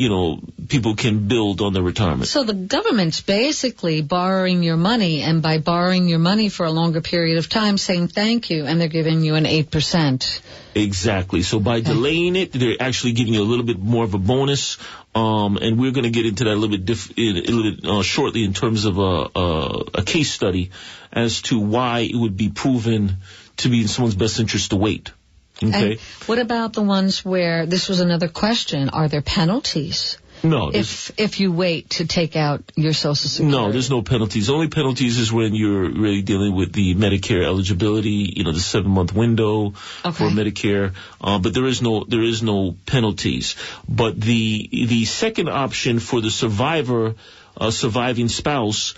Speaker 2: people can build on their retirement.
Speaker 3: So the government's basically borrowing your money, and by borrowing your money for a longer period of time, saying thank you, and they're giving you an 8%.
Speaker 2: Exactly. So by delaying it, they're actually giving you a little bit more of a bonus. And we're going to get into that a little bit shortly in terms of a case study as to why it would be proven to be in someone's best interest to wait. Okay.
Speaker 3: And what about the ones where, this was another question, are there penalties?
Speaker 2: No.
Speaker 3: If you wait to take out your Social Security?
Speaker 2: No, there's no penalties. Only penalties is when you're really dealing with the Medicare eligibility, the 7-month window for Medicare. But there is no penalties. But the second option for the surviving spouse,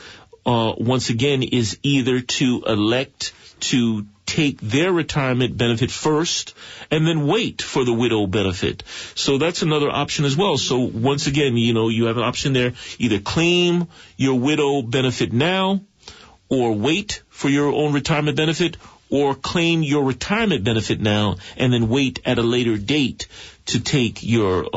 Speaker 2: once again, is either to elect to take their retirement benefit first and then wait for the widow benefit. So that's another option as well. So once again, you have an option there. Either claim your widow benefit now or wait for your own retirement benefit, or claim your retirement benefit now and then wait at a later date to take your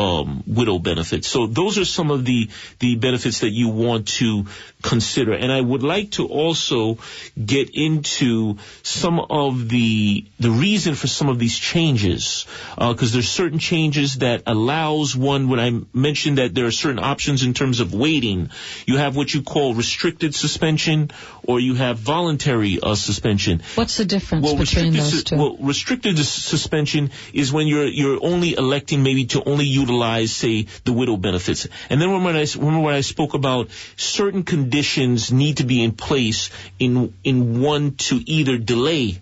Speaker 2: widow benefit. So those are some of the benefits that you want to consider. And I would like to also get into some of the reason for some of these changes, because there's certain changes that allows one. When I mentioned that there are certain options in terms of waiting, you have what you call restricted suspension, or you have voluntary suspension.
Speaker 3: What's the difference between those two?
Speaker 2: Well, restricted suspension is when you're only electing maybe to only utilize, say, the widow benefits. And then remember when I spoke about certain conditions need to be in place in one to either delay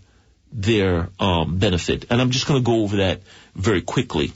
Speaker 2: their benefit. And I'm just going to go over that very quickly.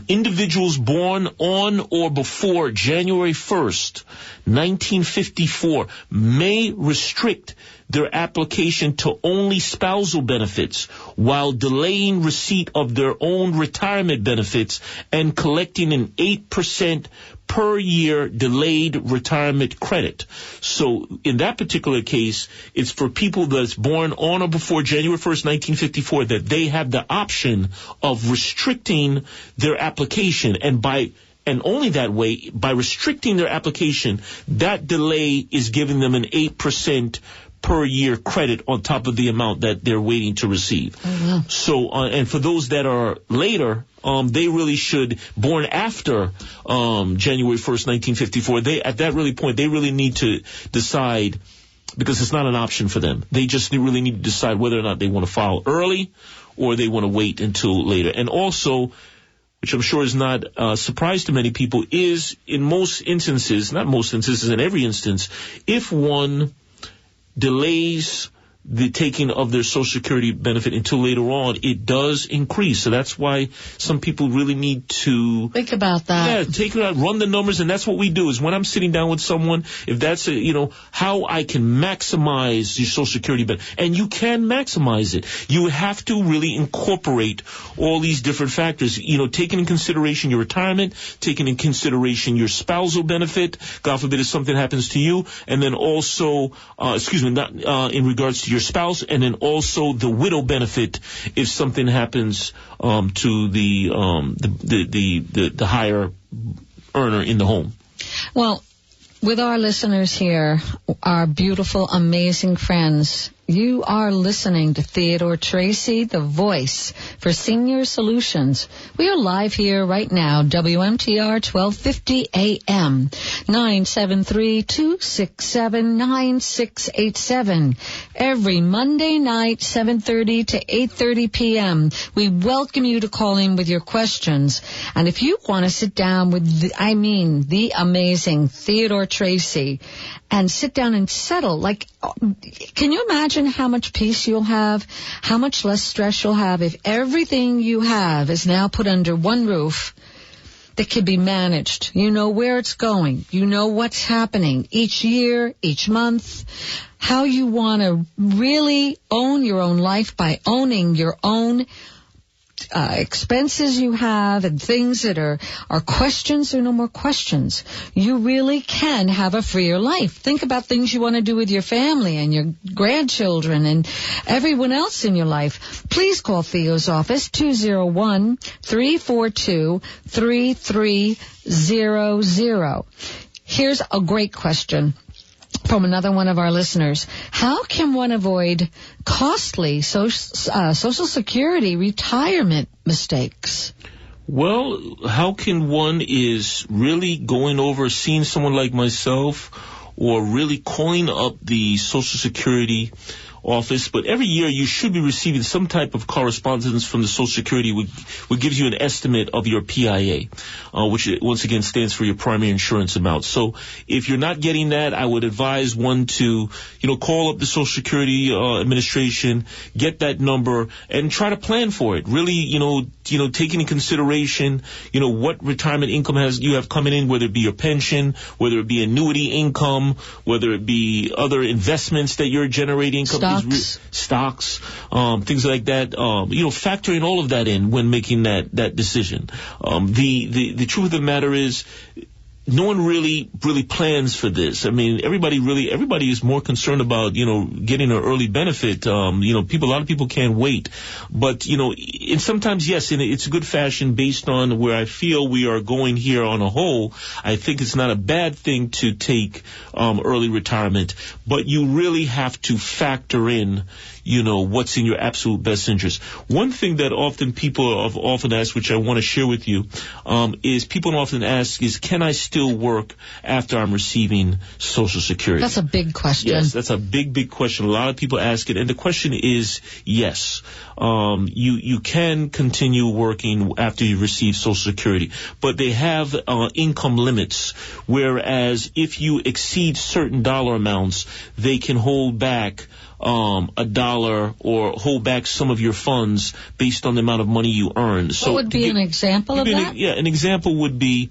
Speaker 2: Individuals born on or before January 1st, 1954 may restrict their application to only spousal benefits while delaying receipt of their own retirement benefits and collecting an 8% per year delayed retirement credit. So in that particular case, it's for people that's born on or before January 1st, 1954, that they have the option of restricting their application. And only that way, by restricting their application, that delay is giving them an 8% per year credit on top of the amount that they're waiting to receive.
Speaker 3: Oh, wow.
Speaker 2: So, and for those that are later, they really should, born after January 1st, 1954, at that really point, they really need to decide, because it's not an option for them. They just really need to decide whether or not they want to file early or they want to wait until later. And also, which I'm sure is not a surprise to many people, is in most instances, not most instances, in every instance, if one delays the taking of their Social Security benefit until later on, it does increase. So that's why some people really need to
Speaker 3: think about that.
Speaker 2: Yeah, take it out, run the numbers, and that's what we do. Is when I'm sitting down with someone, if that's how I can maximize your Social Security benefit, and you can maximize it. You have to really incorporate all these different factors. Taking in consideration your retirement, taking in consideration your spousal benefit, God forbid if something happens to you, and then also, in regards to your spouse, and then also the widow benefit if something happens to the higher earner in the home.
Speaker 3: Well, with our listeners here, our beautiful, amazing friends, you are listening to Theodore Tracey, the voice for Senior Solutions. We are live here right now, WMTR 1250 AM, 973-267-9687. Every Monday night, 7:30 to 8:30 p.m. We welcome you to call in with your questions. And if you want to sit down with, the amazing Theodore Tracey, and sit down and settle, can you imagine how much peace you'll have, how much less stress you'll have if everything you have is now put under one roof that can be managed? You know where it's going. You know what's happening each year, each month, how you want to really own your own life by owning your own expenses you have and things that are questions. There are no more questions. You really can have a freer life. Think about things you want to do with your family and your grandchildren and everyone else in your life. Please call Theo's office, 201-342-3300. Here's a great question from another one of our listeners. How can one avoid costly Social Security retirement mistakes?
Speaker 2: Well, how can one is really going over, seeing someone like myself, or really calling up the Social Security office, but every year you should be receiving some type of correspondence from the Social Security which gives you an estimate of your PIA, which once again stands for your primary insurance amount. So if you're not getting that, I would advise one to, call up the Social Security Administration, get that number, and try to plan for it. Really, take into consideration, what retirement income you have coming in, whether it be your pension, whether it be annuity income, whether it be other investments that you're generating, stocks, things like that. Factoring all of that in when making that decision. The truth of the matter is, no one really plans for this. I mean, everybody is more concerned about, getting an early benefit. A lot of people can't wait. But, and sometimes, yes, it's a good fashion based on where I feel we are going here on a whole. I think it's not a bad thing to take, early retirement, but you really have to factor in, what's in your absolute best interest. One thing that often people have often asked, which I want to share with you, is people often ask is, can I still work after I'm receiving Social Security?
Speaker 3: That's a big question.
Speaker 2: Yes, that's a big question. A lot of people ask it, and the question is yes. You can continue working after you receive Social Security, but they have income limits, whereas if you exceed certain dollar amounts, they can hold back $1 or hold back some of your funds based on the amount of money you earn. So
Speaker 3: what would be an example of that?
Speaker 2: An example would be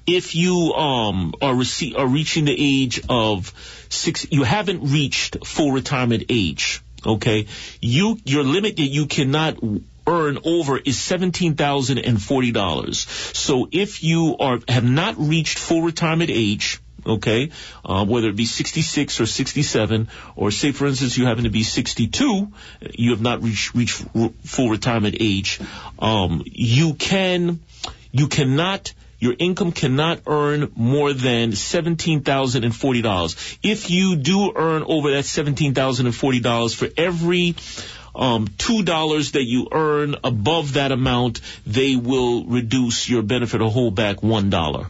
Speaker 2: if you are reaching the age of 6, you haven't reached full retirement age. Okay, your limit that you cannot earn over is $17,040. So if you have not reached full retirement age, okay, whether it be 66 or 67, or say, for instance, you happen to be 62, you have not reached full retirement age, your income cannot earn more than $17,040. If you do earn over that $17,040, for every $2 that you earn above that amount, they will reduce your benefit or hold back $1.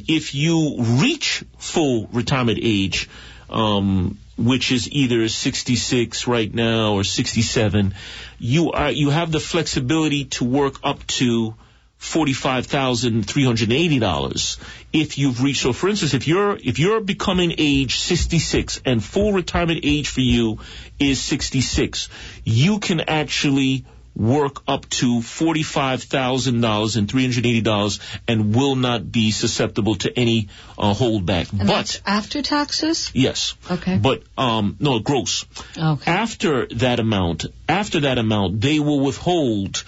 Speaker 2: If you reach full retirement age, which is either 66 right now or 67, you have the flexibility to work up to $45,380 if you've reached. So, for instance, if you're becoming age 66 and full retirement age for you is 66, you can actually work up to $45,380 and will not be susceptible to any holdback.
Speaker 3: And that's after taxes?
Speaker 2: Yes.
Speaker 3: Okay.
Speaker 2: But no, gross.
Speaker 3: Okay.
Speaker 2: After that amount, they will withhold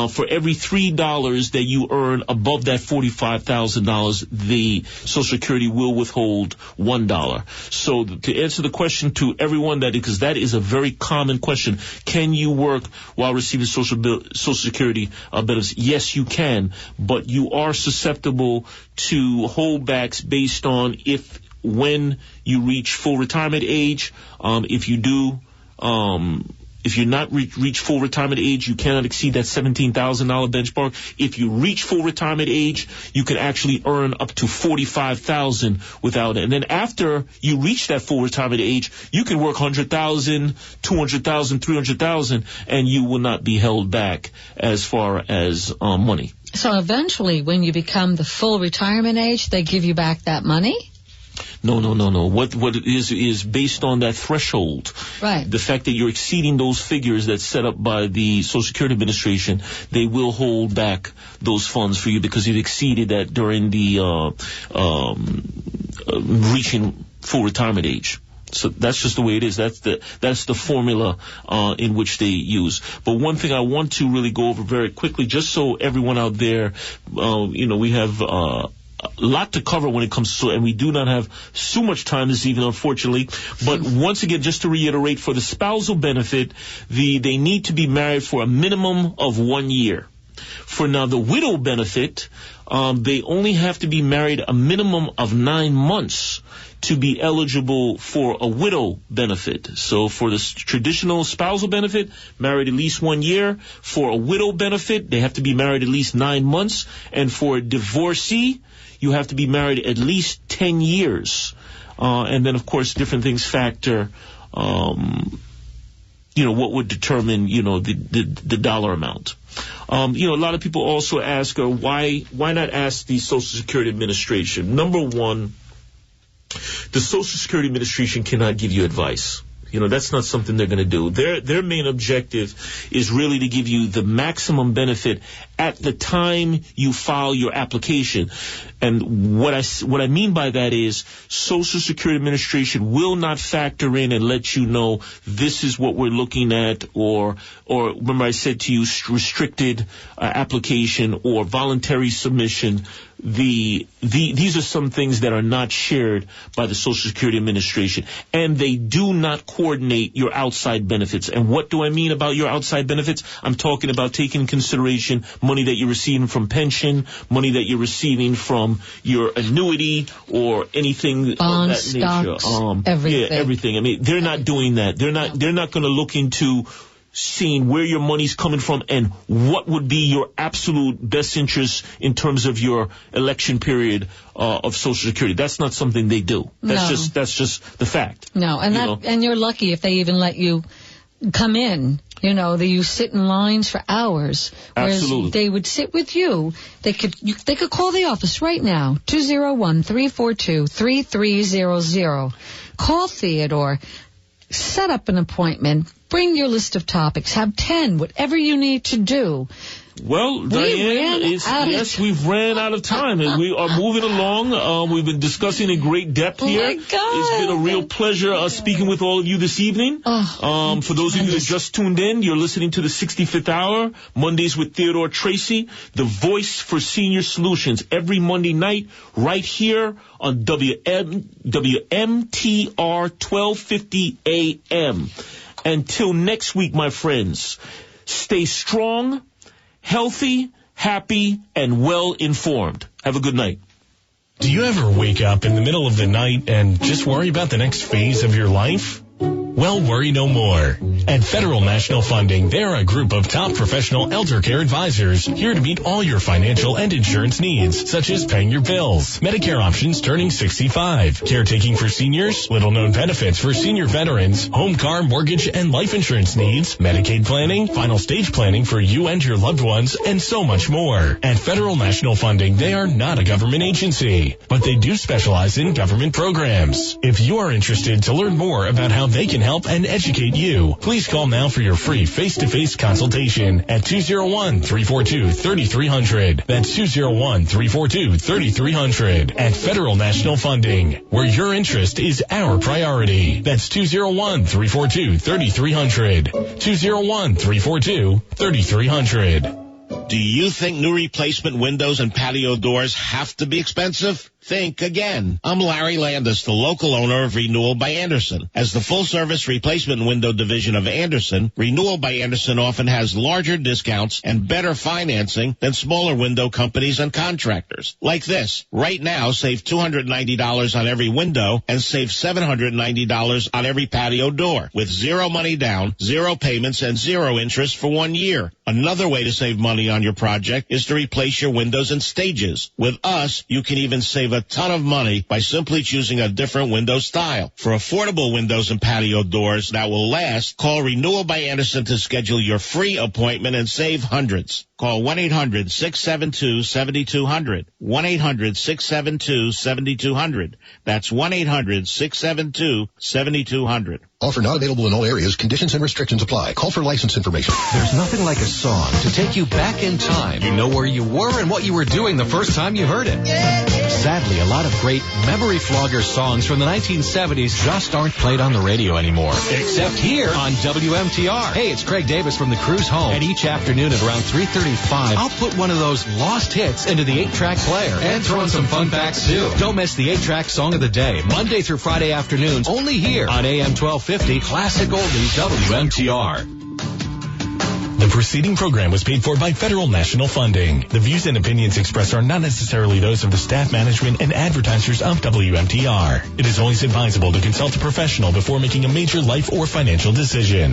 Speaker 2: for every $3 that you earn above that $45,000, the Social Security will withhold $1. So to answer the question to everyone, because that is a very common question, can you work while receiving Social Security benefits? Yes, you can, but you are susceptible to holdbacks based on when you reach full retirement age. If you not reach full retirement age, you cannot exceed that $17,000 benchmark. If you reach full retirement age, you can actually earn up to $45,000 without it. And then after you reach that full retirement age, you can work $100,000, $200,000, $300,000, and you will not be held back as far as money.
Speaker 3: So eventually, when you become the full retirement age, they give you back that money?
Speaker 2: No. What it is based on that threshold.
Speaker 3: Right.
Speaker 2: The fact that you're exceeding those figures that's set up by the Social Security Administration, they will hold back those funds for you because you've exceeded that during the reaching full retirement age. So that's just the way it is. That's the formula in which they use. But one thing I want to really go over very quickly, just so everyone out there, we have a lot to cover when it comes to, and we do not have so much time this evening, unfortunately. But once again, just to reiterate, for the spousal benefit, they need to be married for a minimum of 1 year. For now, the widow benefit, they only have to be married a minimum of 9 months to be eligible for a widow benefit. So for the traditional spousal benefit, married at least 1 year. For a widow benefit, they have to be married at least 9 months. And for a divorcee, you have to be married at least 10 years. And then, of course, different things factor what would determine, the dollar amount. A lot of people also ask, why not ask the Social Security Administration? Number one, the Social Security Administration cannot give you advice. That's not something they're going to do. Their main objective is really to give you the maximum benefit at the time you file your application. And what I mean by that is Social Security Administration will not factor in and let you know this is what we're looking at, or remember I said to you restricted application or voluntary submission. These are some things that are not shared by the Social Security Administration, and they do not coordinate your outside benefits. And what do I mean about your outside benefits? I'm talking about taking into consideration money that you're receiving from pension, money that you're receiving from your annuity, or anything
Speaker 3: Bond,
Speaker 2: of that nature.
Speaker 3: Stocks, everything.
Speaker 2: Yeah, everything. I mean, they're not doing that. They're not going to look into seeing where your money's coming from and what would be your absolute best interest in terms of your election period of Social Security. That's not something they do. That's just the fact.
Speaker 3: No, and you're lucky if they even let you come in. You sit in lines for hours. Whereas
Speaker 2: Absolutely.
Speaker 3: They would sit with you. They could call the office right now, 201-342-3300. Call Theodore. Set up an appointment. Bring your list of topics. Have 10, whatever you need to do.
Speaker 2: Well, Diane, we've ran out of time, and we are moving along. We've been discussing in great depth here.
Speaker 3: My God.
Speaker 2: It's been a real pleasure speaking with all of you this evening. For those of you that just tuned in, you're listening to the 65th Hour, Mondays with Theodore Tracey, the voice for senior solutions, every Monday night right here on WMTR 1250 AM. Until next week, my friends, stay strong, healthy, happy, and well-informed. Have a good night.
Speaker 1: Do you ever wake up in the middle of the night and just worry about the next phase of your life? Well, worry no more. At Federal National Funding, they're a group of top professional elder care advisors here to meet all your financial and insurance needs, such as paying your bills, Medicare options turning 65, caretaking for seniors, little-known benefits for senior veterans, home, car, mortgage, and life insurance needs, Medicaid planning, final stage planning for you and your loved ones, and so much more. At Federal National Funding, they are not a government agency, but they do specialize in government programs. If you are interested to learn more about how they can help and educate you, please call now for your free face-to-face consultation at 201-342-3300. That's 201-342-3300. At Federal National Funding, where your interest is our priority. That's 201-342-3300. 201-342-3300.
Speaker 9: Do you think new replacement windows and patio doors have to be expensive? Think again. I'm Larry Landis, the local owner of Renewal by Anderson. As the full-service replacement window division of Anderson, Renewal by Anderson often has larger discounts and better financing than smaller window companies and contractors. Like this. Right now, save $290 on every window and save $790 on every patio door with zero money down, zero payments, and zero interest for 1 year. Another way to save money on your project is to replace your windows in stages. With us, you can even save a ton of money by simply choosing a different window style. For affordable windows and patio doors that will last, call Renewal by Anderson to schedule your free appointment and save hundreds. Call 1-800-672-7200. 1-800-672-7200. That's 1-800-672-7200.
Speaker 10: Offer not available in all areas. Conditions and restrictions apply. Call for license information.
Speaker 5: There's nothing like a song to take you back in time. You know where you were and what you were doing the first time you heard it. Sadly, a lot of great memory flogger songs from the 1970s just aren't played on the radio anymore. Except here on WMTR. Hey, it's Craig Davis from the Cruise Home. And each afternoon at around 3:35, I'll put one of those lost hits into the 8-track player and throw in some fun facts too. Don't miss the 8-track song of the day, Monday through Friday afternoons, only here on AM 1250 Classic Oldies WMTR.
Speaker 1: The preceding program was paid for by Federal National Funding. The views and opinions expressed are not necessarily those of the staff, management, and advertisers of WMTR. It is always advisable to consult a professional before making a major life or financial decision.